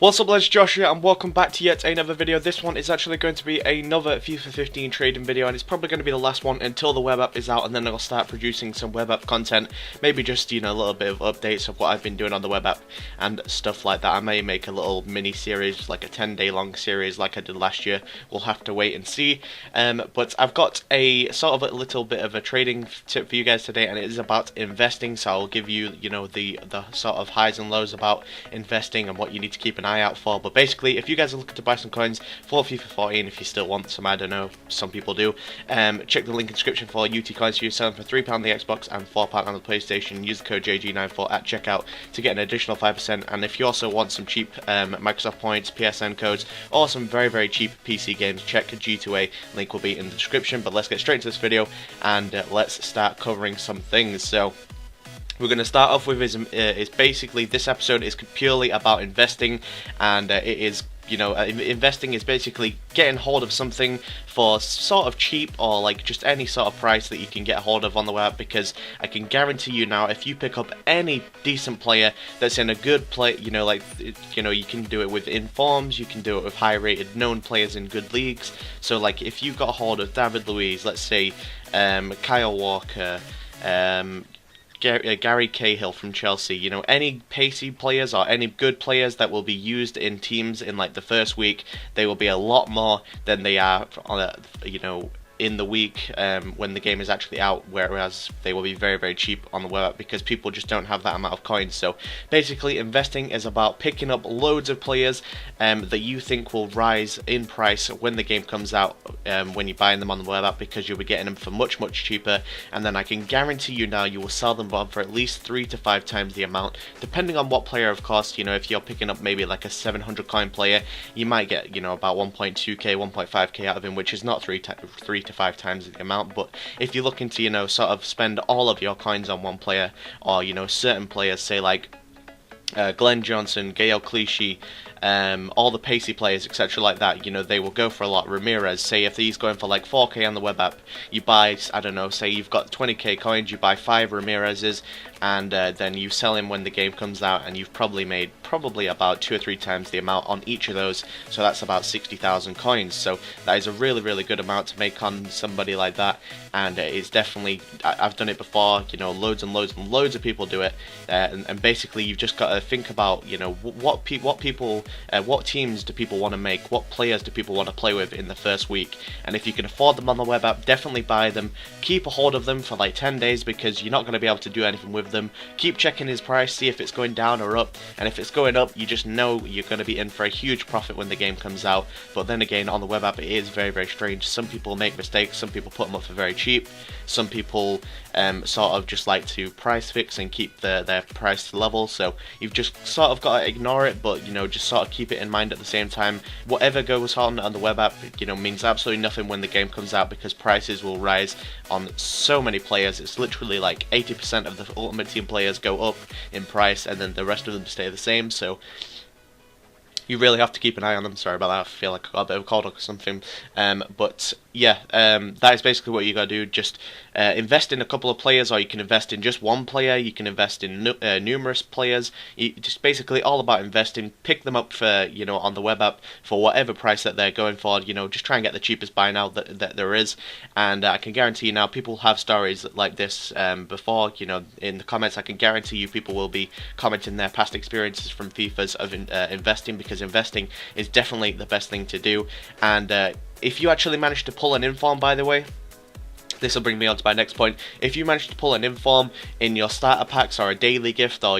What's up, lads? Josh here, and welcome back to yet another video. This one is actually going to be another FIFA 15 trading video, and it's probably going to be the last one until the web app is out, and then I'll start producing some web app content. Maybe just, a little bit of updates of what I've been doing on the web app and stuff like that. I may make a little mini series, like a 10-day long series like I did last year. We'll have to wait and see. But I've got a sort of a little bit of a trading tip for you guys today, and it is about investing. So I'll give you, the sort of highs and lows about investing and what you need to keep an eye out for. But basically, if you guys are looking to buy some coins for FIFA 14, if you still want some, I don't know, some people do, check the link in the description for UT coins. You're selling for £3 on the Xbox and £4 on the PlayStation. Use the code JG94 at checkout to get an additional 5%. And if you also want some cheap Microsoft points, PSN codes, or some very, very cheap PC games, check G2A. Link will be in the description. But let's get straight into this video and let's start covering some things. So we're going to start off with is basically this episode is purely about investing, and it is, investing is basically getting hold of something for sort of cheap, or like just any sort of price that you can get hold of on the web, because I can guarantee you now, if you pick up any decent player that's in a good play, you can do it with informs, you can do it with high rated known players in good leagues. So like if you got a hold of David Luiz, let's say Kyle Walker, Gary Cahill from Chelsea, any pacey players or any good players that will be used in teams in like the first week, they will be a lot more than they are on in the week when the game is actually out, whereas they will be very, very cheap on the web because people just don't have that amount of coins. So basically, investing is about picking up loads of players that you think will rise in price when the game comes out, when you're buying them on the web app, because you'll be getting them for much, much cheaper. And then I can guarantee you now, you will sell them for at least 3 to 5 times the amount, depending on what player, of course. If you're picking up maybe like a 700 coin player, you might get about 1.2k, 1.5k out of him, which is not 3 to 5 times the amount. But if you're looking to sort of spend all of your coins on one player, or certain players, say like Glenn Johnson, Gael Clichy, all the pacey players, etc. like that, they will go for a lot. Ramirez, say if he's going for like 4k on the web app, you buy, I don't know, say you've got 20k coins, you buy 5 Ramirez's, and then you sell him when the game comes out, and you've probably made about 2 or 3 times the amount on each of those. So that's about 60,000 coins. So that is a really, really good amount to make on somebody like that, and it's definitely, I've done it before, loads and loads and loads of people do it, and basically you've just got to think about, what teams do people want to make, what players do people want to play with in the first week, and if you can afford them on the web app, definitely buy them. Keep a hold of them for like 10 days, because you're not going to be able to do anything with them. Keep checking his price, see if it's going down or up, and if it's going up, you just know you're going to be in for a huge profit when the game comes out. But then again, on the web app, it is very, very strange. Some people make mistakes, some people put them up for very cheap, some people sort of just like to price fix and keep their price level. So you've just sort of got to ignore it, but just sort of keep it in mind at the same time. Whatever goes on the web app, means absolutely nothing when the game comes out, because prices will rise on so many players. It's literally like 80% of the Ultimate Team players go up in price, and then the rest of them stay the same. So you really have to keep an eye on them. Sorry about that, I feel like I got a bit of a cold or something. But yeah, that is basically what you gotta do. Just invest in a couple of players, or you can invest in just one player. You can invest in numerous players. Just basically all about investing. Pick them up for on the web app for whatever price that they're going for. Just try and get the cheapest buy now that there is. And I can guarantee you now, people have stories like this before. In the comments, I can guarantee you people will be commenting their past experiences from FIFAs of investing, because investing is definitely the best thing to do. And if you actually manage to pull an inform, by the way, this will bring me on to my next point. If you manage to pull an inform in your starter packs, or a daily gift, or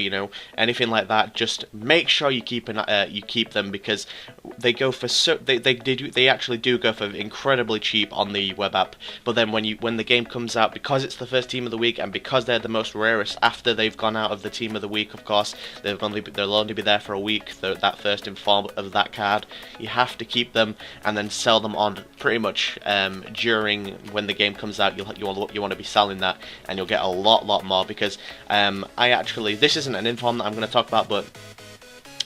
anything like that, just make sure you keep them, because they go for they actually do go for incredibly cheap on the web app. But then when the game comes out, because it's the first team of the week, and because they're the most rarest after they've gone out of the team of the week, of course, they'll only be there for a week. That first inform of that card, you have to keep them and then sell them on pretty much during when the game comes out. You want to be selling that, and you'll get a lot more, because this isn't an inform that I'm going to talk about, but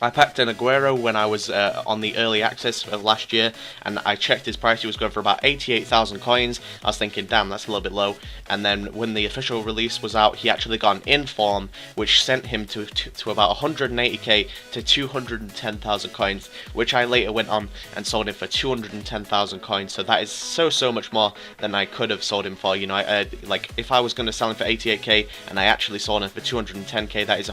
I packed in Aguero when I was on the early access of last year, and I checked his price. He was going for about 88,000 coins. I was thinking, damn, that's a little bit low. And then when the official release was out, he actually got an inform, which sent him to about 180k to 210,000 coins, which I later went on and sold him for 210,000 coins. So that is so much more than I could have sold him for. You know, like if I was going to sell him for 88k and I actually sold him for 210k, that is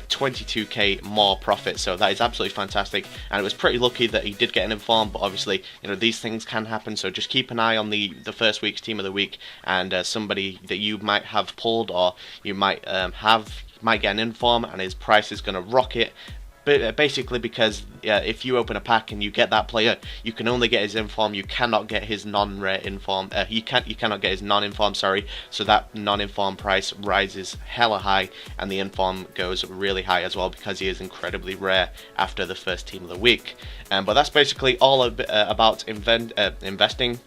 22k more profit, so that is absolutely fantastic. And it was pretty lucky that he did get an inform, but obviously, you know, these things can happen, so just keep an eye on the first week's team of the week, and somebody that you might have pulled, or you might might get an inform and his price is going to rocket. Basically, because if you open a pack and you get that player, you can only get his inform. You cannot get his non-rare inform. You cannot get his non-inform. Sorry. So that non-inform price rises hella high, and the inform goes really high as well because he is incredibly rare after the first team of the week. But that's basically all about investing.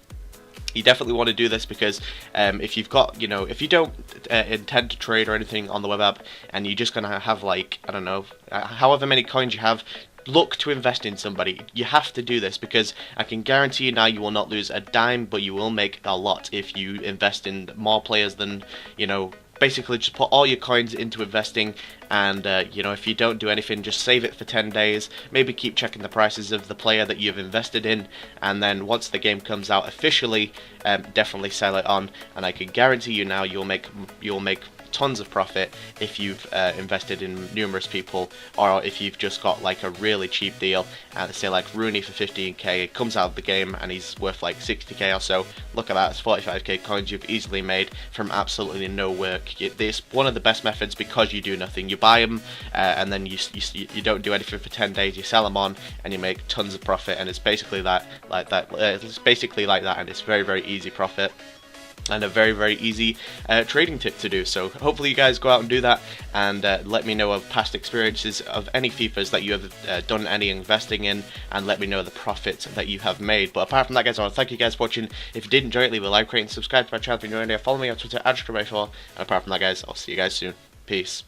You definitely want to do this because if you've got, you know, if you don't intend to trade or anything on the web app, and you're just gonna have, like, I don't know, however many coins you have, look to invest in somebody. You have to do this because I can guarantee you now you will not lose a dime, but you will make a lot if you invest in more players than, you know. Basically, just put all your coins into investing, and you know, if you don't do anything, just save it for 10 days. Maybe keep checking the prices of the player that you've invested in, and then once the game comes out officially, definitely sell it on. And I can guarantee you now, you'll make tons of profit if you've invested in numerous people, or if you've just got like a really cheap deal, say like Rooney for 15k, it comes out of the game and he's worth like 60k or so. Look at that, it's 45k coins you've easily made from absolutely no work. It's one of the best methods because you do nothing. You buy them and then you don't do anything for 10 days, you sell them on and you make tons of profit, and it's basically it's basically like that, and it's very easy profit and a very easy trading tip to do. So hopefully you guys go out and do that, and let me know of past experiences of any FIFAs that you have done any investing in, and let me know the profits that you have made. But apart from that, guys, I want to thank you guys for watching. If you did enjoy it, leave a like, rate and subscribe to my channel if you're new here. Follow me on Twitter @SquadBuilder FIFA, and apart from that, guys, I'll see you guys soon. Peace.